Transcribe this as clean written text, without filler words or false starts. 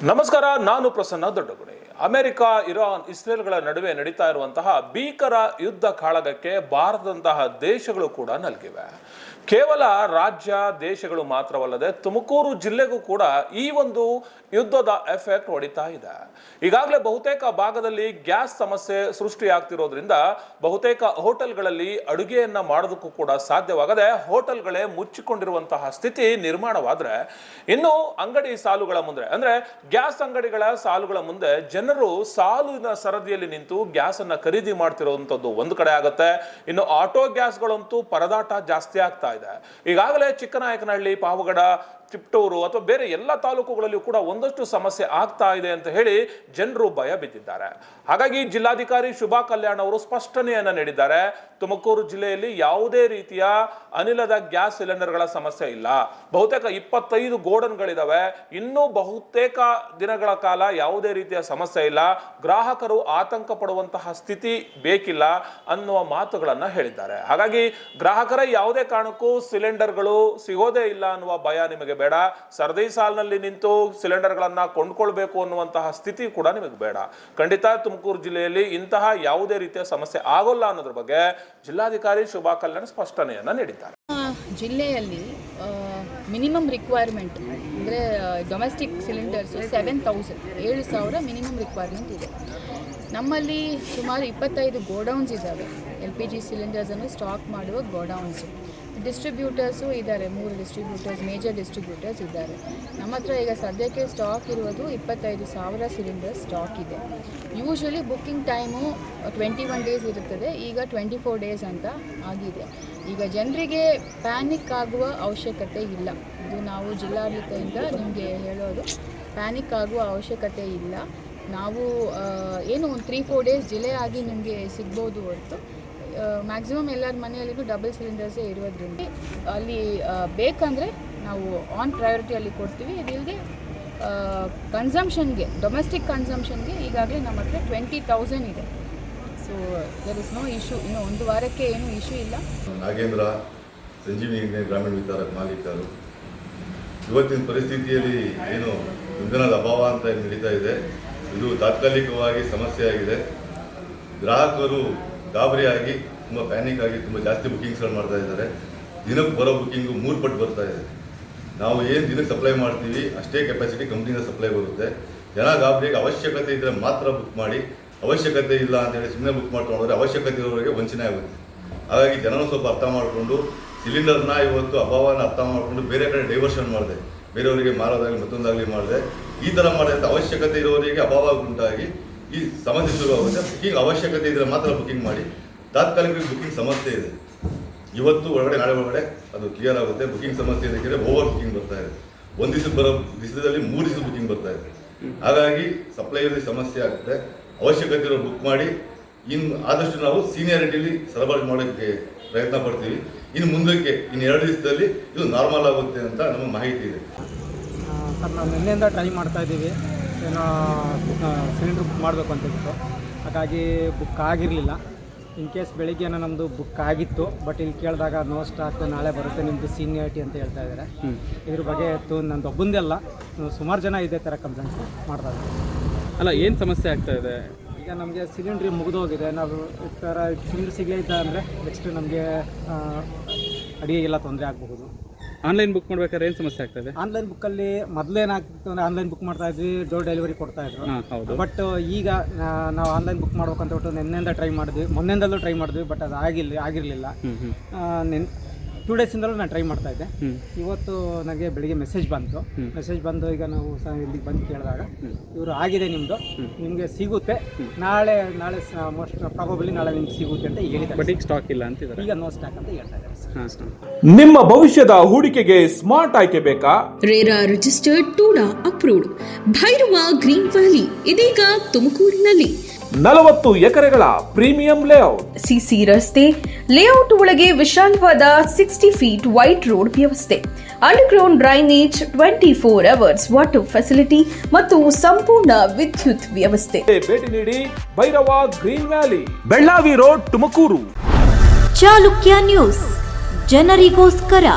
ನಮಸ್ಕಾರ, ನಾನು Prasanna ದೊಡ್ಡಗುಡಿ. America, Iran, ಇಸ್ರೇಲ್ಗಳ ನಡುವೆ ನಡೀತಾ ಇರುವಂತಹ ಭೀಕರ ಯುದ್ಧ ಕಾಳಗಕ್ಕೆ ಭಾರತದಂತಹ ದೇಶಗಳು ಕೂಡ ನಲುಗಿವೆ. ಕೇವಲ ರಾಜ್ಯ ದೇಶಗಳು ಮಾತ್ರವಲ್ಲದೆ ತುಮಕೂರು ಜಿಲ್ಲೆಗೂ ಕೂಡ ಈ ಒಂದು ಯುದ್ಧದ ಎಫೆಕ್ಟ್ ಹೊಡಿತಾ ಇದೆ. ಈಗಾಗಲೇ ಬಹುತೇಕ ಭಾಗದಲ್ಲಿ ಗ್ಯಾಸ್ ಸಮಸ್ಯೆ ಸೃಷ್ಟಿಯಾಗ್ತಿರೋದ್ರಿಂದ ಬಹುತೇಕ ಹೋಟೆಲ್ಗಳಲ್ಲಿ ಅಡುಗೆಯನ್ನ ಮಾಡೋದಕ್ಕೂ ಕೂಡ ಸಾಧ್ಯವಾಗದೆ ಹೋಟೆಲ್ಗಳೇ ಮುಚ್ಚಿಕೊಂಡಿರುವಂತಹ ಸ್ಥಿತಿ ನಿರ್ಮಾಣವಾದ್ರೆ, ಇನ್ನು ಅಂಗಡಿ ಸಾಲುಗಳ ಮುಂದೆ ಅಂದ್ರೆ ಗ್ಯಾಸ್ ಅಂಗಡಿಗಳ ಸಾಲುಗಳ ಮುಂದೆ ಜನರು ಸಾಲಿನ ಸರದಿಯಲ್ಲಿ ನಿಂತು ಗ್ಯಾಸ್ ಅನ್ನ ಖರೀದಿ ಮಾಡ್ತಿರುವಂತದ್ದು ಒಂದು ಕಡೆ ಆಗುತ್ತೆ. ಇನ್ನು ಆಟೋ ಗ್ಯಾಸ್ಗಳಂತೂ ಪರದಾಟ ಜಾಸ್ತಿ ಆಗ್ತಾ ಇದೆ. ಈಗಾಗಲೇ ಚಿಕ್ಕನಾಯಕನಹಳ್ಳಿ, ಪಾವಗಡ, ತಿಪ್ಟೂರು ಅಥವಾ ಬೇರೆ ಎಲ್ಲ ತಾಲೂಕುಗಳಲ್ಲಿಯೂ ಕೂಡ ಒಂದಷ್ಟು ಸಮಸ್ಯೆ ಆಗ್ತಾ ಇದೆ ಅಂತ ಹೇಳಿ ಜನರು ಭಯ ಬಿದ್ದಿದ್ದಾರೆ. ಹಾಗಾಗಿ ಜಿಲ್ಲಾಧಿಕಾರಿ ಶುಭಾ ಕಲ್ಯಾಣ್ ಅವರು ಸ್ಪಷ್ಟನೆಯನ್ನ ನೀಡಿದ್ದಾರೆ. ತುಮಕೂರು ಜಿಲ್ಲೆಯಲ್ಲಿ ಯಾವುದೇ ರೀತಿಯ ಅನಿಲದ ಗ್ಯಾಸ್ ಸಿಲಿಂಡರ್ಗಳ ಸಮಸ್ಯೆ ಇಲ್ಲ. ಬಹುತೇಕ 25 ಗೋಡನ್ಗಳಿದಾವೆ. ಇನ್ನೂ ಬಹುತೇಕ ದಿನಗಳ ಕಾಲ ಯಾವುದೇ ರೀತಿಯ ಸಮಸ್ಯೆ ಇಲ್ಲ. ಗ್ರಾಹಕರು ಆತಂಕ ಪಡುವಂತಹ ಸ್ಥಿತಿ ಬೇಕಿಲ್ಲ ಅನ್ನುವ ಮಾತುಗಳನ್ನ ಹೇಳಿದ್ದಾರೆ. ಹಾಗಾಗಿ ಗ್ರಾಹಕರ ಯಾವುದೇ ಕಾರಣಕ್ಕೂ ಸಿಲಿಂಡರ್ಗಳು ಸಿಗೋದೇ ಇಲ್ಲ ಅನ್ನುವ ಭಯ ನಿಮಗೆ ಬೇಡ. ಸರದಿ ಸಾಲಿನಲ್ಲಿ ನಿಂತು ಸಿಲಿಂಡರ್ಗಳನ್ನ ಕೊಂಡ್ಕೊಳ್ಬೇಕು ಅನ್ನುವಂತಹ ಸ್ಥಿತಿ ಕೂಡ ನಿಮಗೆ ಬೇಡ. ಖಂಡಿತ ತುಮಕೂರು ಜಿಲ್ಲೆಯಲ್ಲಿ ಇಂತಹ ಯಾವುದೇ ರೀತಿಯ ಸಮಸ್ಯೆ ಆಗೋಲ್ಲ ಅನ್ನೋದ್ರ ಬಗ್ಗೆ ಜಿಲ್ಲಾಧಿಕಾರಿ ಶುಭಾ ಕಲ್ಯಾಣ್ ಸ್ಪಷ್ಟನೆಯನ್ನ ನೀಡಿದ್ದಾರೆ. ಜಿಲ್ಲೆಯಲ್ಲಿ ಮಿನಿಮಮ್ ರಿಕ್ವೈರ್ಮೆಂಟ್ ಅಂದರೆ ಡೊಮೆಸ್ಟಿಕ್ ಸಿಲಿಂಡರ್ಸು 7,000 ಮಿನಿಮಮ್ ರಿಕ್ವೈರ್ಮೆಂಟ್ ಇದೆ. ನಮ್ಮಲ್ಲಿ ಸುಮಾರು 25 ಗೋಡೌನ್ಸ್ ಇದ್ದಾವೆ. LPG ಸಿಲಿಂಡರ್ಸನ್ನು ಸ್ಟಾಕ್ ಮಾಡುವ ಗೋಡೌನ್ಸು. ಡಿಸ್ಟ್ರಿಬ್ಯೂಟರ್ಸು ಇದ್ದಾರೆ, 3 ಡಿಸ್ಟ್ರಿಬ್ಯೂಟರ್ಸ್, ಮೇಜರ್ ಡಿಸ್ಟ್ರಿಬ್ಯೂಟರ್ಸ್ ಇದ್ದಾರೆ. ನಮ್ಮ ಹತ್ರ ಈಗ ಸದ್ಯಕ್ಕೆ ಸ್ಟಾಕ್ ಇರೋದು 25,000 ಸಿಲಿಂಡರ್ಸ್ ಸ್ಟಾಕ್ ಇದೆ. ಯೂಶ್ವಲಿ ಬುಕ್ಕಿಂಗ್ ಟೈಮು 21 ಡೇಸ್ ಇರುತ್ತದೆ. ಈಗ 24 ಡೇಸ್ ಅಂತ ಆಗಿದೆ. ಈಗ ಜನರಿಗೆ ಪ್ಯಾನಿಕ್ ಆಗುವ ಅವಶ್ಯಕತೆ ಇಲ್ಲ. ಇದು ನಾವು ಜಿಲ್ಲಾಡಳಿತದಿಂದ ನಿಮಗೆ ಹೇಳೋದು, ಪ್ಯಾನಿಕ್ ಆಗುವ ಅವಶ್ಯಕತೆ ಇಲ್ಲ. ನಾವು ಏನು ಒಂದು 3-4 ಡೇಸ್ ಡಿಲೇ ಆಗಿ ನಿಮಗೆ ಸಿಗ್ಬೋದು ಹೊರತು ಮ್ಯಾಕ್ಸಿಮಮ್ ಎಲ್ಲರ ಮನೆಯಲ್ಲಿನೂ ಡಬಲ್ ಸಿಲಿಂಡರ್ಸೇ ಇರೋದ್ರಿಂದ ಅಲ್ಲಿ ಬೇಕಂದರೆ ನಾವು ಆನ್ ಪ್ರಯಾರಿಟಿಯಲ್ಲಿ ಕೊಡ್ತೀವಿ. ಇದಿಲ್ಲದೆ ಕನ್ಸಂಪ್ಷನ್ಗೆ, ಡೊಮೆಸ್ಟಿಕ್ ಕನ್ಸಂಪ್ಷನ್ಗೆ ಈಗಾಗಲೇ ನಮ್ಮ ಹತ್ರ 20,000 ಇದೆ. So there is no issue. ಇನ್ನು ಒಂದು ವಾರಕ್ಕೆ ಏನೂ ಇಶ್ಯೂ ಇಲ್ಲ. ನಾಗೇಂದ್ರ, ಸಂಜೀವಿನಿ ಗ್ರಾಮೀಣ ವಿತರಕ ಮಾಲೀಕರು. ಇವತ್ತಿನ ಪರಿಸ್ಥಿತಿಯಲ್ಲಿ ಏನು ಇಂಧನದ ಅಭಾವ ಅಂತ ನಡೀತಾ ಇದೆ, ಇದು ತಾತ್ಕಾಲಿಕವಾಗಿ ಸಮಸ್ಯೆ ಆಗಿದೆ. ಗ್ರಾಹಕರು ಗಾಬರಿಯಾಗಿ ತುಂಬ ಪ್ಯಾನಿಕ್ ಆಗಿ ತುಂಬ ಜಾಸ್ತಿ ಬುಕ್ಕಿಂಗ್ಸ್ಗಳು ಮಾಡ್ತಾ ಇದ್ದಾರೆ. ದಿನಕ್ಕೆ ಬರೋ ಬುಕ್ಕಿಂಗು 3 ಪಟ್ಟು ಬರ್ತಾ ಇದೆ. ನಾವು ಏನು ದಿನಕ್ಕೆ ಸಪ್ಲೈ ಮಾಡ್ತೀವಿ ಅಷ್ಟೇ ಕೆಪಾಸಿಟಿ ಕಂಪ್ನಿಯಿಂದ ಸಪ್ಲೈ ಬರುತ್ತೆ. ಜನ ಗಾಬರಿಯಾಗಿ ಅವಶ್ಯಕತೆ ಇದ್ದರೆ ಮಾತ್ರ ಬುಕ್ ಮಾಡಿ, ಅವಶ್ಯಕತೆ ಇಲ್ಲ ಅಂತೇಳಿ ಸುಮ್ಮನೆ ಬುಕ್ ಮಾಡ್ಕೊಂಡ್ರೆ ಅವಶ್ಯಕತೆ ಇರೋರಿಗೆ ವಂಚನೆ ಆಗುತ್ತೆ. ಹಾಗಾಗಿ ಜನರು ಸ್ವಲ್ಪ ಅರ್ಥ ಮಾಡಿಕೊಂಡು ಸಿಲಿಂಡರ್ನ ಇವತ್ತು ಅಭಾವನ ಅರ್ಥ ಮಾಡಿಕೊಂಡು ಬೇರೆ ಕಡೆ ಡೈವರ್ಷನ್ ಮಾಡಿದೆ, ಬೇರೆಯವರಿಗೆ ಮಾರೋದಾಗಲಿ ಮತ್ತೊಂದಾಗಲಿ ಮಾಡಿದೆ. ಈ ಥರ ಮಾಡಿದಂಥ ಅವಶ್ಯಕತೆ ಇರೋರಿಗೆ ಅಭಾವ ಉಂಟಾಗಿ ಈ ಸಮಸ್ಯೆ ಶುರುವಾಗುತ್ತೆ. ಬುಕ್ಕಿಂಗ್ ಅವಶ್ಯಕತೆ ಇದ್ದರೆ ಮಾತ್ರ ಬುಕ್ಕಿಂಗ್ ಮಾಡಿ. ತಾತ್ಕಾಲಿಕ ಬುಕ್ಕಿಂಗ್ ಸಮಸ್ಯೆ ಇದೆ. ಇವತ್ತು ಒಳಗಡೆ ನಾಳೆ ಒಳಗಡೆ ಅದು ಕ್ಲಿಯರ್ ಆಗುತ್ತೆ. ಬುಕ್ಕಿಂಗ್ ಸಮಸ್ಯೆ ಇದಕ್ಕೆ ಓವರ್ ಬುಕ್ಕಿಂಗ್ ಬರ್ತಾ ಇದೆ. ಒಂದು ದಿವಸಕ್ಕೆ ಬರೋ ದಿವಸದಲ್ಲಿ 3 ದಿವಸ ಬುಕ್ಕಿಂಗ್ ಬರ್ತಾ ಇದೆ. ಹಾಗಾಗಿ ಸಪ್ಲೈಯಲ್ಲಿ ಸಮಸ್ಯೆ ಆಗುತ್ತೆ. ಅವಶ್ಯಕತೆ ಇರೋ ಬುಕ್ ಮಾಡಿ. ಇನ್ನು ಆದಷ್ಟು ನಾವು ಸೀನಿಯಾರಿಟಿಲಿ ಸರಬರಾಜು ಮಾಡೋಕ್ಕೆ ಪ್ರಯತ್ನ ಪಡ್ತೀವಿ. ಇನ್ನು ಮುಂದಕ್ಕೆ ಇನ್ನು 2 ದಿವಸದಲ್ಲಿ ಇದು ನಾರ್ಮಲ್ ಆಗುತ್ತೆ ಅಂತ ನಮ್ಮ ಮಾಹಿತಿ ಇದೆ. ಸರ್, ನಾವು ನಿನ್ನೆಯಿಂದ ಟ್ರೈ ಮಾಡ್ತಾಯಿದ್ದೀವಿ, ಏನೋ ಸಿಲಿಂಡ್ರ್ ಬುಕ್ ಮಾಡಬೇಕು ಅಂತಿತ್ತು. ಹಾಗಾಗಿ ಬುಕ್ ಆಗಿರಲಿಲ್ಲ. ಇನ್ ಕೇಸ್ ಬೆಳಿಗ್ಗೆನೋ ನಮ್ಮದು ಬುಕ್ ಆಗಿತ್ತು, ಬಟ್ ಇಲ್ಲಿ ಕೇಳಿದಾಗ ನೋ ಸ್ಟಾಕ್, ನಾಳೆ ಬರುತ್ತೆ ನಿಮ್ಮದು ಸೀನಿಯಾರಿಟಿ ಅಂತ ಹೇಳ್ತಾ ಇದ್ದಾರೆ. ಇದ್ರ ಬಗ್ಗೆ ನಂದು ಒಬ್ಬಂದೇ ಅಲ್ಲ, ಸುಮಾರು ಜನ ಇದೇ ಥರ ಕಂಪ್ಲೇಂಟ್ಸ್ ಮಾಡ್ತಾ ಇದ್ದಾರೆ. ಅಲ್ಲ, ಏನು ಸಮಸ್ಯೆ ಆಗ್ತಾ ಇದೆ? ಈಗ ನಮಗೆ ಸಿಲಿಂಡ್ರಿ ಮುಗಿದೋಗಿದೆ. ನಾವು ಈ ಥರ ಸಿಲಿಂಡ್ರ್ ಸಿಗಲೇ ಇಲ್ಲ ಅಂದರೆ ನೆಕ್ಸ್ಟ್ ನಮಗೆ ಅಡುಗೆಗೆಲ್ಲ ತೊಂದರೆ ಆಗಬಹುದು. ಆನ್ಲೈನ್ ಬುಕ್ ಮಾಡ್ಬೇಕಾದ್ರೆ ಏನು ಸಮಸ್ಯೆ ಆಗ್ತದೆ? ಆನ್ಲೈನ್ ಬುಕ್ಕಲ್ಲಿ ಮೊದಲೇನಾಗ್ತಿತ್ತು ಅಂದರೆ ಆನ್ಲೈನ್ ಬುಕ್ ಮಾಡ್ತಾ ಇದ್ವಿ, ಡೋರ್ ಡೆಲಿವರಿ ಕೊಡ್ತಾಯಿದ್ರು. ಹೌದು. ಬಟ್ ಈಗ ನಾವು ಆನ್ಲೈನ್ ಬುಕ್ ಮಾಡ್ಬೇಕಂತ ಬಿಟ್ಟು ನಿನ್ನೆಯಿಂದ ಟ್ರೈ ಮಾಡಿದ್ವಿ, ಮೊನ್ನೆಯಿಂದಲೂ ಟ್ರೈ ಮಾಡಿದ್ವಿ, ಬಟ್ ಅದು ಆಗಿರಲಿಲ್ಲ. 2 ಡೇಸಿಂದಲೂ ನಾನು ಟ್ರೈ ಮಾಡ್ತಾ ಇದ್ದೆ. ಇವತ್ತು ನನಗೆ ಬೆಳಿಗ್ಗೆ ಮೆಸೇಜ್ ಬಂದು ಈಗ ನಾವು ಇಲ್ಲಿಗೆ ಬಂದು ಕೇಳಿದಾಗ ಇವರು ಆಗಿದೆ, ನಿಮಗೆ ಸಿಗುತ್ತೆ, ನಾಳೆ ಮೋಸ್ಟ್ ಪ್ರಾಬಬಲಿ ನಾಳೆ ನಿಮ್ಗೆ ಸಿಗುತ್ತೆ ಅಂತ ಹೇಳಿದ್ದಾರೆ. ಬಟ್ ಈಗ ಸ್ಟಾಕ್ ಇಲ್ಲ ಅಂತಿದ್ದಾರೆ. ಈಗ ನೋ ಸ್ಟಾಕ್ ಅಂತ ಹೇಳ್ತಾ ಇದ್ದಾರೆ. ನಿಮ್ಮ ಭವಿಷ್ಯದ ಹೂಡಿಕೆಗೆ ಸ್ಮಾರ್ಟ್ ಆಯ್ಕೆ ಬೇಕಾ? RERA registered, TUDA approved Bhairava green valley ಇದೀಗ ತುಮಕೂರಿನಲ್ಲಿ 40 ಎಕರೆಗಳ ಪ್ರೀಮಿಯಂ ಲೇಔಟ್, ಸಿಸಿ ರಸ್ತೆ, ಲೇಔಟ್ ಒಳಗೆ ವಿಶಾಲವಾದ 60 ಫೀಟ್ ವೈಡ್ ರೋಡ್ ವ್ಯವಸ್ಥೆ, underground drainage, 24 hours water facility ಮತ್ತು ಸಂಪೂರ್ಣ ವಿದ್ಯುತ್ ವ್ಯವಸ್ಥೆ. ಭೇಟಿ ನೀಡಿ Bhairava green valley, Bellavi road, Tumakuru. Chalukya news, ಜನರಿಗೋಸ್ಕರ.